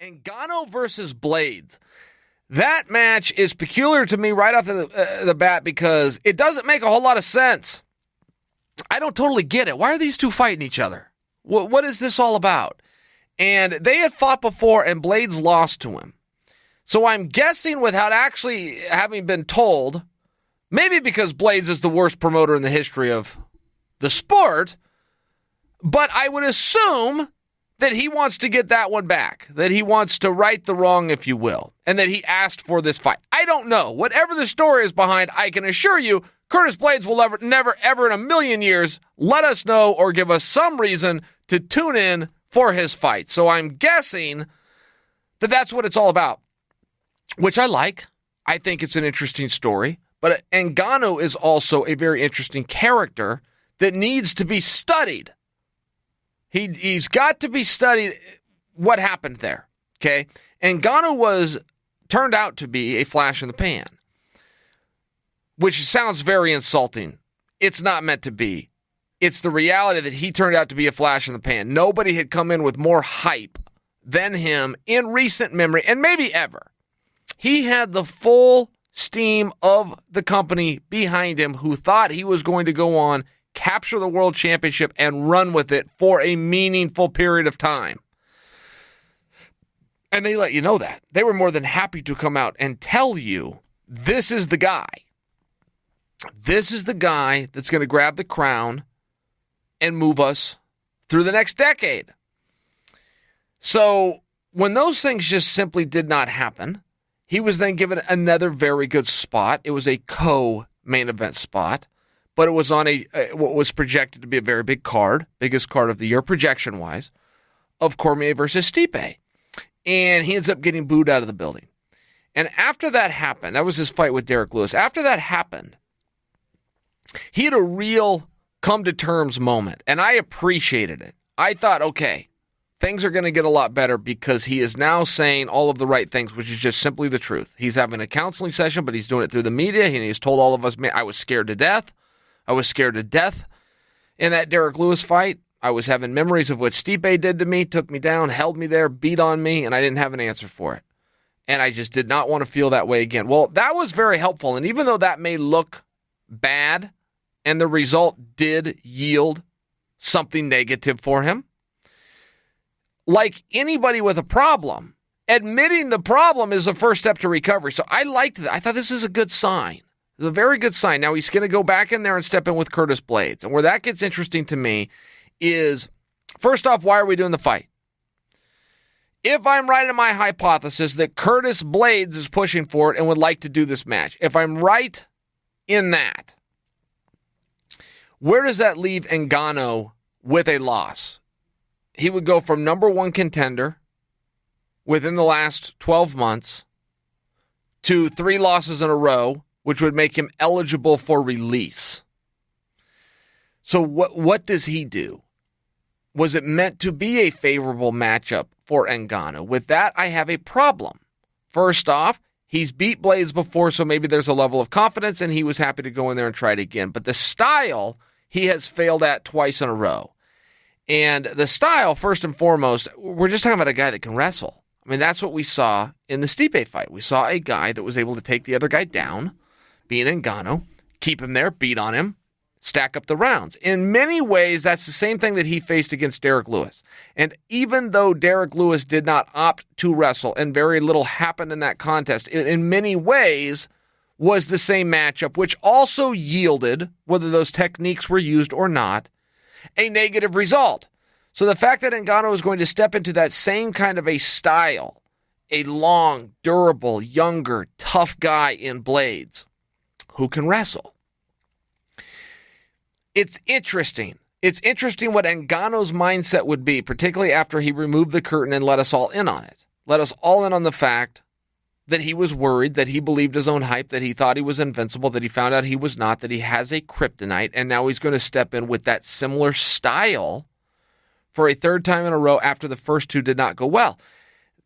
Ngannou versus Blaydes. That match is peculiar to me right off the bat because it doesn't make a whole lot of sense. I don't totally get it. Why are these two fighting each other? What is this all about? And they had fought before, and Blaydes lost to him. So I'm guessing without actually having been told, maybe because Blaydes is the worst promoter in the history of the sport, but I would assume that he wants to get that one back, that he wants to right the wrong, if you will, and that he asked for this fight. I don't know. Whatever the story is behind, I can assure you, Curtis Blaydes will never, ever in a million years let us know or give us some reason to tune in for his fight. So I'm guessing that that's what it's all about, which I like. I think it's an interesting story. But Ngannou is also a very interesting character that needs to be studied. He's got to be studied what happened there, okay? Ngannou turned out to be a flash in the pan, which sounds very insulting. It's not meant to be. It's the reality that he turned out to be a flash in the pan. Nobody had come in with more hype than him in recent memory, and maybe ever. He had the full steam of the company behind him who thought he was going to go on, capture the world championship, and run with it for a meaningful period of time. And they let you know that. They were more than happy to come out and tell you, this is the guy. This is the guy that's going to grab the crown and move us through the next decade. So when those things just simply did not happen, he was then given another very good spot. It was a co-main event spot, but it was on what was projected to be a very big card, biggest card of the year, projection-wise, of Cormier versus Stipe. And he ends up getting booed out of the building. And after that happened, that was his fight with Derek Lewis. After that happened, he had a real come-to-terms moment, and I appreciated it. I thought, okay, things are going to get a lot better because he is now saying all of the right things, which is just simply the truth. He's having a counseling session, but he's doing it through the media, and he's told all of us, man, I was scared to death. I was scared to death in that Derek Lewis fight. I was having memories of what Stipe did to me, took me down, held me there, beat on me, and I didn't have an answer for it. And I just did not want to feel that way again. Well, that was very helpful, and even though that may look bad, and the result did yield something negative for him, like anybody with a problem, admitting the problem is the first step to recovery. So I liked that. I thought this is a good sign. It's a very good sign. Now he's going to go back in there and step in with Curtis Blaydes. And where that gets interesting to me is, first off, why are we doing the fight? If I'm right in my hypothesis that Curtis Blaydes is pushing for it and would like to do this match, if I'm right in that, where does that leave Ngannou with a loss? He would go from number one contender within the last 12 months to 3 losses in a row, which would make him eligible for release. So what does he do? Was it meant to be a favorable matchup for Ngannou? With that, I have a problem. First off, he's beat Blaydes before, so maybe there's a level of confidence, and he was happy to go in there and try it again. But the style he has failed at twice in a row. And the style, first and foremost, we're just talking about a guy that can wrestle. I mean, that's what we saw in the Stipe fight. We saw a guy that was able to take the other guy down, being Ngannou, keep him there, beat on him, stack up the rounds. In many ways, that's the same thing that he faced against Derek Lewis. And even though Derek Lewis did not opt to wrestle and very little happened in that contest, in many ways was the same matchup, which also yielded, whether those techniques were used or not, a negative result. So the fact that Ngannou is going to step into that same kind of a style, a long, durable, younger, tough guy in Blaydes who can wrestle. It's interesting. It's interesting what Ngannou's mindset would be, particularly after he removed the curtain and let us all in on it. Let us all in on the fact that he was worried, that he believed his own hype, that he thought he was invincible, that he found out he was not, that he has a kryptonite, and now he's going to step in with that similar style for a third time in a row after the first two did not go well.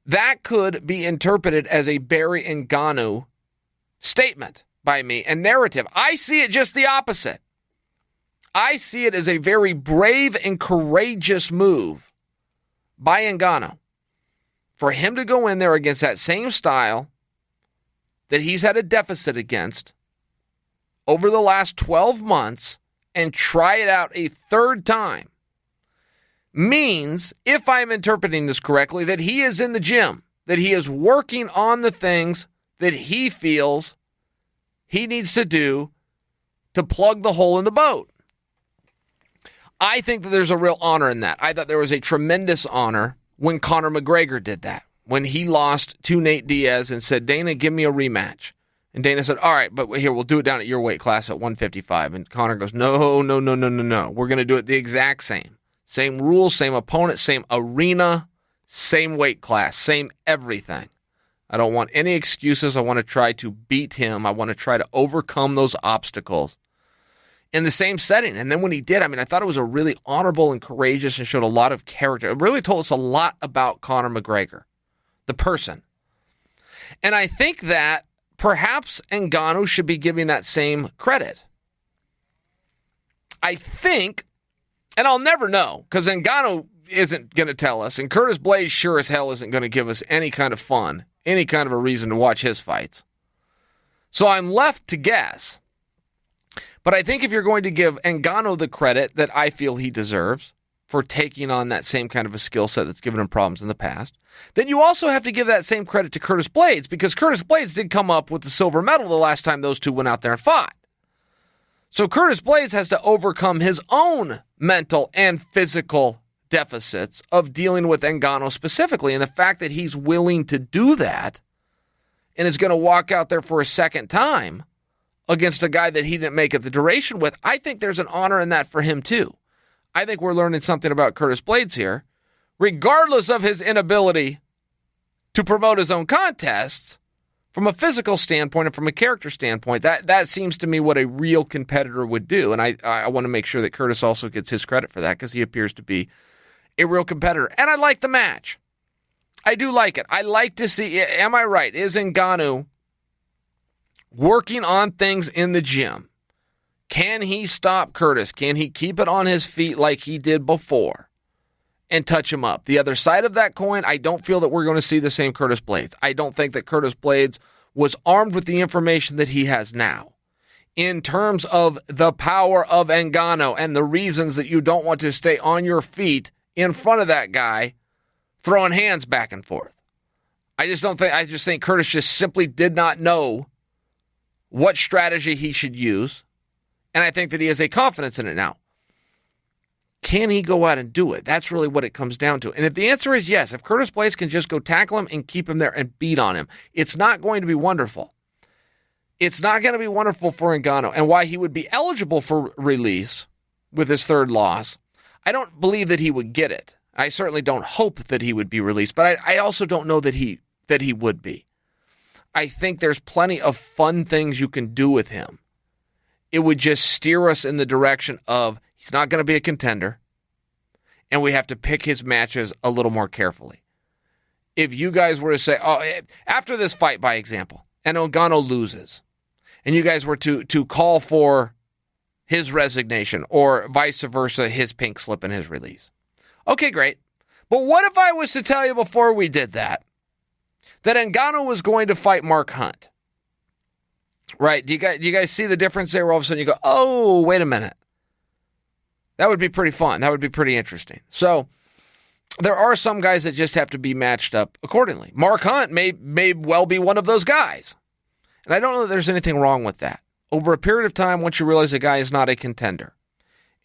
That could be interpreted as a Barry Ngannou statement by me and narrative. I see it just the opposite. I see it as a very brave and courageous move by Ngannou for him to go in there against that same style that he's had a deficit against over the last 12 months and try it out a third time means, if I'm interpreting this correctly, that he is in the gym, that he is working on the things that he feels he needs to do to plug the hole in the boat. I think that there's a real honor in that. I thought there was a tremendous honor when Conor McGregor did that, when he lost to Nate Diaz and said, Dana, give me a rematch. And Dana said, all right, but here, we'll do it down at your weight class at 155. And Conor goes, no. We're going to do it the exact same. Same rules, same opponent, same arena, same weight class, same everything. I don't want any excuses. I want to try to beat him. I want to try to overcome those obstacles in the same setting. And then when he did, I thought it was a really honorable and courageous and showed a lot of character. It really told us a lot about Conor McGregor, the person. And I think that perhaps Ngannou should be giving that same credit. I think, and I'll never know, because Ngannou isn't going to tell us, and Curtis Blaydes sure as hell isn't going to give us any kind of fun, any kind of a reason to watch his fights. So I'm left to guess. But I think if you're going to give Ngannou the credit that I feel he deserves for taking on that same kind of a skill set that's given him problems in the past, then you also have to give that same credit to Curtis Blaydes, because Curtis Blaydes did come up with the silver medal the last time those two went out there and fought. So Curtis Blaydes has to overcome his own mental and physical deficits of dealing with Ngannou specifically, and the fact that he's willing to do that and is going to walk out there for a second time against a guy that he didn't make it the duration with, I think there's an honor in that for him too. I think we're learning something about Curtis Blaydes here. Regardless of his inability to promote his own contests, from a physical standpoint and from a character standpoint, that seems to me what a real competitor would do. And I want to make sure that Curtis also gets his credit for that, because he appears to be a real competitor. And I like the match. I do like it. I like to see, am I right? Is Ngannou working on things in the gym? Can he stop Curtis? Can he keep it on his feet like he did before and touch him up? The other side of that coin, I don't feel that we're going to see the same Curtis Blaydes. I don't think that Curtis Blaydes was armed with the information that he has now in terms of the power of Ngannou and the reasons that you don't want to stay on your feet in front of that guy throwing hands back and forth. I just think Curtis just simply did not know what strategy he should use, and I think that he has a confidence in it now. Can he go out and do it? That's really what it comes down to. And if the answer is yes, if Curtis Blaydes can just go tackle him and keep him there and beat on him, it's not going to be wonderful. It's not going to be wonderful for Ngannou. And why he would be eligible for release with his third loss, I don't believe that he would get it. I certainly don't hope that he would be released, but I also don't know that he would be. I think there's plenty of fun things you can do with him. It would just steer us in the direction of he's not going to be a contender, and we have to pick his matches a little more carefully. If you guys were to say, after this fight, by example, and Ngannou loses, and you guys were to call for his resignation or vice versa, his pink slip and his release. Okay, great. But what if I was to tell you before we did that Ngannou was going to fight Mark Hunt? Right? Do you guys see the difference there where all of a sudden you go, oh, wait a minute. That would be pretty fun. That would be pretty interesting. So there are some guys that just have to be matched up accordingly. Mark Hunt may well be one of those guys. And I don't know that there's anything wrong with that. Over a period of time, once you realize a guy is not a contender,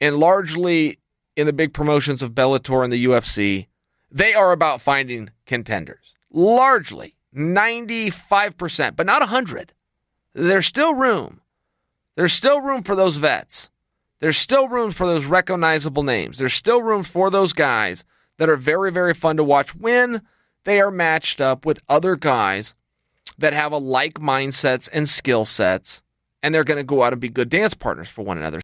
and largely in the big promotions of Bellator and the UFC, they are about finding contenders. Largely, 95%, but not 100. There's still room. There's still room for those vets. There's still room for those recognizable names. There's still room for those guys that are very, very fun to watch when they are matched up with other guys that have a like mindsets and skill sets, and they're going to go out and be good dance partners for one another.